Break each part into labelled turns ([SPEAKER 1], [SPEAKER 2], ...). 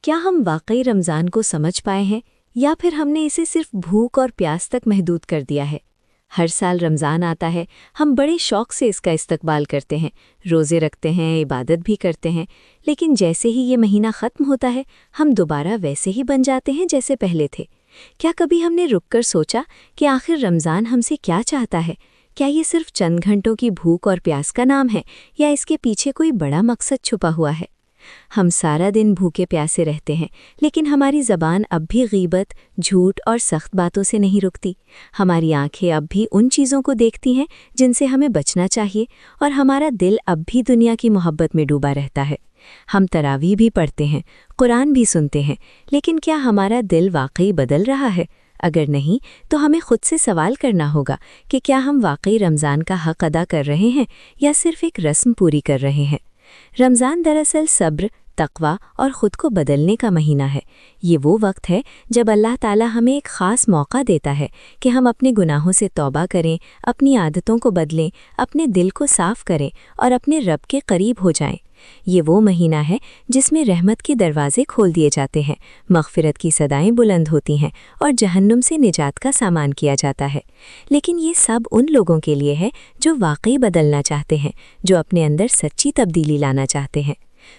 [SPEAKER 1] کیا ہم واقعی رمضان کو سمجھ پائے ہیں یا پھر ہم نے اسے صرف بھوک اور پیاس تک محدود کر دیا ہے؟ ہر سال رمضان آتا ہے، ہم بڑے شوق سے اس کا استقبال کرتے ہیں، روزے رکھتے ہیں، عبادت بھی کرتے ہیں، لیکن جیسے ہی یہ مہینہ ختم ہوتا ہے ہم دوبارہ ویسے ہی بن جاتے ہیں جیسے پہلے تھے۔ کیا کبھی ہم نے رک کر سوچا کہ آخر رمضان ہم سے کیا چاہتا ہے؟ کیا یہ صرف چند گھنٹوں کی بھوک اور پیاس کا نام ہے یا اس کے پیچھے کوئی بڑا مقصد چھپا ہوا ہے؟ ہم سارا دن بھوکے پیاسے رہتے ہیں، لیکن ہماری زبان اب بھی غیبت، جھوٹ اور سخت باتوں سے نہیں رکتی۔ ہماری آنکھیں اب بھی ان چیزوں کو دیکھتی ہیں جن سے ہمیں بچنا چاہیے، اور ہمارا دل اب بھی دنیا کی محبت میں ڈوبا رہتا ہے۔ ہم تراویح بھی پڑھتے ہیں، قرآن بھی سنتے ہیں، لیکن کیا ہمارا دل واقعی بدل رہا ہے؟ اگر نہیں تو ہمیں خود سے سوال کرنا ہوگا کہ کیا ہم واقعی رمضان کا حق ادا کر رہے ہیں یا صرف ایک رسم پوری کر رہے ہیں؟ رمضان دراصل صبر، تقوی اور خود کو بدلنے کا مہینہ ہے۔ یہ وہ وقت ہے جب اللہ تعالی ہمیں ایک خاص موقع دیتا ہے کہ ہم اپنے گناہوں سے توبہ کریں، اپنی عادتوں کو بدلیں، اپنے دل کو صاف کریں اور اپنے رب کے قریب ہو جائیں۔ یہ وہ مہینہ ہے جس میں رحمت کے دروازے کھول دیے جاتے ہیں، مغفرت کی صدائیں بلند ہوتی ہیں اور جہنم سے نجات کا سامان کیا جاتا ہے۔ لیکن یہ سب ان لوگوں کے لیے ہے جو واقعی بدلنا چاہتے ہیں، جو اپنے اندر سچی تبدیلی لانا چاہتے ہیں۔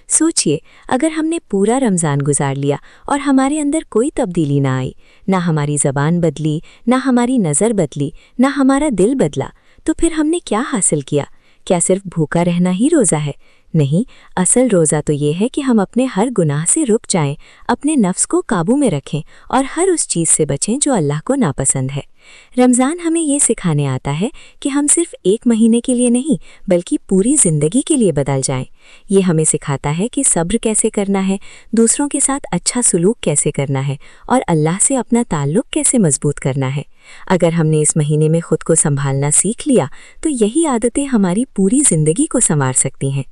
[SPEAKER 1] سوچئے، اگر ہم نے پورا رمضان گزار لیا اور ہمارے اندر کوئی تبدیلی نہ آئی، نہ ہماری زبان بدلی، نہ ہماری نظر بدلی، نہ ہمارا دل بدلا، تو پھر ہم نے کیا حاصل کیا؟ کیا صرف بھوکا رہنا ہی روزہ ہے؟ نہیں، اصل روزہ تو یہ ہے کہ ہم اپنے ہر گناہ سے رک جائیں، اپنے نفس کو قابو میں رکھیں اور ہر اس چیز سے بچیں جو اللہ کو ناپسند ہے۔ رمضان ہمیں یہ سکھانے آتا ہے کہ ہم صرف ایک مہینے کے لیے نہیں بلکہ پوری زندگی کے لیے بدل جائیں۔ یہ ہمیں سکھاتا ہے کہ صبر کیسے کرنا ہے، دوسروں کے ساتھ اچھا سلوک کیسے کرنا ہے اور اللہ سے اپنا تعلق کیسے مضبوط کرنا ہے۔ اگر ہم نے اس مہینے میں خود کو سنبھالنا سیکھ لیا تو یہی عادتیں ہماری پوری زندگی کو سنوار سکتی ہیں۔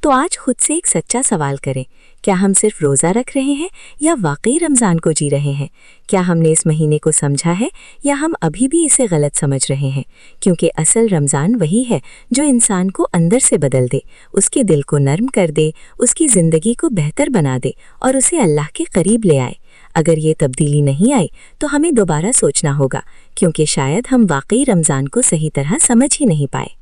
[SPEAKER 1] تو آج خود سے ایک سچا سوال کریں، کیا ہم صرف روزہ رکھ رہے ہیں یا واقعی رمضان کو جی رہے ہیں؟ کیا ہم نے اس مہینے کو سمجھا ہے یا ہم ابھی بھی اسے غلط سمجھ رہے ہیں؟ کیونکہ اصل رمضان وہی ہے جو انسان کو اندر سے بدل دے، اس کے دل کو نرم کر دے، اس کی زندگی کو بہتر بنا دے اور اسے اللہ کے قریب لے آئے۔ اگر یہ تبدیلی نہیں آئی تو ہمیں دوبارہ سوچنا ہوگا، کیونکہ شاید ہم واقعی رمضان کو صحیح طرح سمجھ ہی نہیں پائے۔